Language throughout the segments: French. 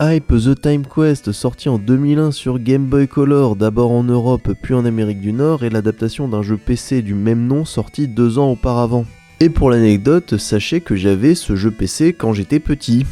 Hype the Time Quest, sorti en 2001 sur Game Boy Color, d'abord en Europe puis en Amérique du Nord, est l'adaptation d'un jeu PC du même nom sorti 2 ans auparavant. Et pour l'anecdote, sachez que j'avais ce jeu PC quand j'étais petit,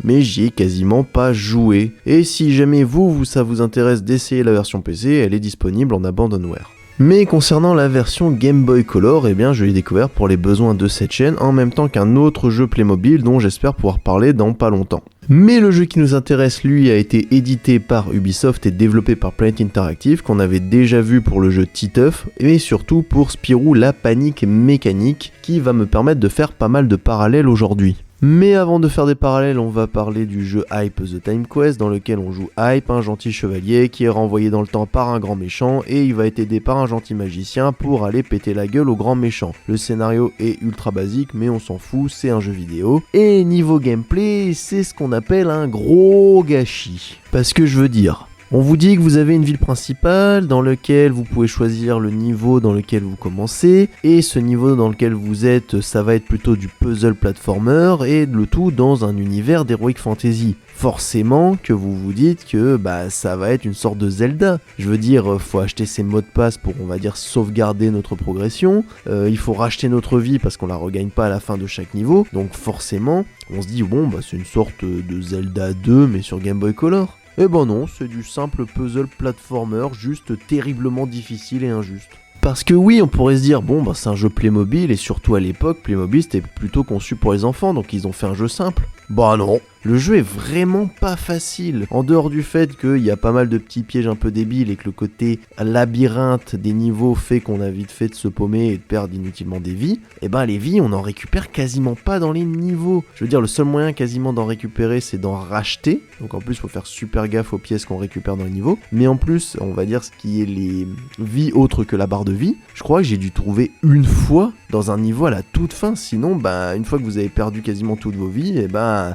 mais j'y ai quasiment pas joué. Et si jamais ça vous intéresse d'essayer la version PC, elle est disponible en abandonware. Mais concernant la version Game Boy Color, je l'ai découvert pour les besoins de cette chaîne en même temps qu'un autre jeu Playmobil dont j'espère pouvoir parler dans pas longtemps. Mais le jeu qui nous intéresse, lui, a été édité par Ubisoft et développé par Planet Interactive, qu'on avait déjà vu pour le jeu Titeuf, et surtout pour Spirou la panique mécanique, qui va me permettre de faire pas mal de parallèles aujourd'hui. Mais avant de faire des parallèles, on va parler du jeu Hype the Time Quest, dans lequel on joue Hype, un gentil chevalier qui est renvoyé dans le temps par un grand méchant, et il va être aidé par un gentil magicien pour aller péter la gueule au grand méchant. Le scénario est ultra basique, mais on s'en fout, c'est un jeu vidéo. Et niveau gameplay, c'est ce qu'on appelle un gros gâchis. Parce que je veux dire... On vous dit que vous avez une ville principale dans laquelle vous pouvez choisir le niveau dans lequel vous commencez, et ce niveau dans lequel vous êtes, ça va être plutôt du puzzle platformer, et le tout dans un univers d'heroic fantasy. Forcément que vous vous dites que ça va être une sorte de Zelda. Je veux dire, faut acheter ses mots de passe pour, on va dire, sauvegarder notre progression, il faut racheter notre vie parce qu'on la regagne pas à la fin de chaque niveau, donc forcément, on se dit c'est une sorte de Zelda 2 mais sur Game Boy Color. Eh ben non, c'est du simple puzzle platformer, juste terriblement difficile et injuste. Parce que oui, on pourrait se dire, c'est un jeu Playmobil, et surtout à l'époque, Playmobil c'était plutôt conçu pour les enfants, donc ils ont fait un jeu simple. Bah non, le jeu est vraiment pas facile. En dehors du fait qu'il y a pas mal de petits pièges un peu débiles et que le côté labyrinthe des niveaux fait qu'on a vite fait de se paumer et de perdre inutilement des vies, les vies on en récupère quasiment pas dans les niveaux. Je veux dire, le seul moyen quasiment d'en récupérer c'est d'en racheter, donc en plus il faut faire super gaffe aux pièces qu'on récupère dans les niveaux, mais en plus on va dire ce qui est les vies autres que la barre de vie, je crois que j'ai dû trouver une fois dans un niveau à la toute fin, sinon une fois que vous avez perdu quasiment toutes vos vies,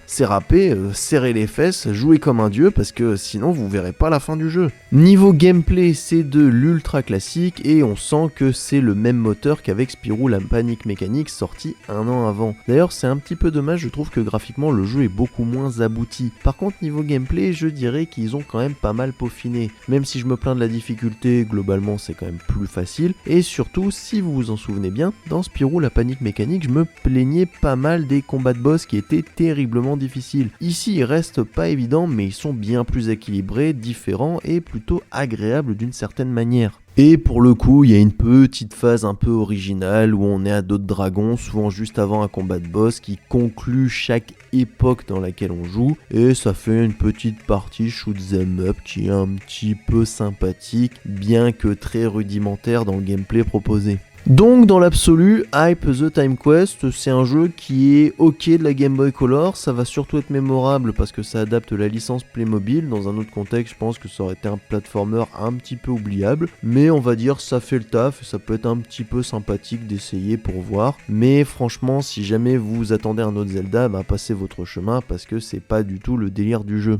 c'est râpé, serrez les fesses, jouez comme un dieu parce que sinon vous verrez pas la fin du jeu. Niveau gameplay, c'est de l'ultra classique et on sent que c'est le même moteur qu'avec Spirou la panique mécanique sorti 1 an avant. D'ailleurs c'est un petit peu dommage, je trouve que graphiquement le jeu est beaucoup moins abouti. Par contre niveau gameplay, je dirais qu'ils ont quand même pas mal peaufiné. Même si je me plains de la difficulté, globalement c'est quand même plus facile. Et surtout, si vous vous en souvenez bien, dans Spirou la panique mécanique, je me plaignais pas mal des combats de boss qui étaient terriblement difficiles. Ici, ils restent pas évidents, mais ils sont bien plus équilibrés, différents et plutôt agréables d'une certaine manière. Et pour le coup, il y a une petite phase un peu originale où on est à dos de dragon, souvent juste avant un combat de boss qui conclut chaque époque dans laquelle on joue, et ça fait une petite partie shoot 'em up qui est un petit peu sympathique, bien que très rudimentaire dans le gameplay proposé. Donc dans l'absolu, Hype the Time Quest, c'est un jeu qui est ok de la Game Boy Color, ça va surtout être mémorable parce que ça adapte la licence Playmobil, dans un autre contexte je pense que ça aurait été un platformer un petit peu oubliable, mais on va dire ça fait le taf, et ça peut être un petit peu sympathique d'essayer pour voir, mais franchement si jamais vous attendez un autre Zelda, passez votre chemin parce que c'est pas du tout le délire du jeu.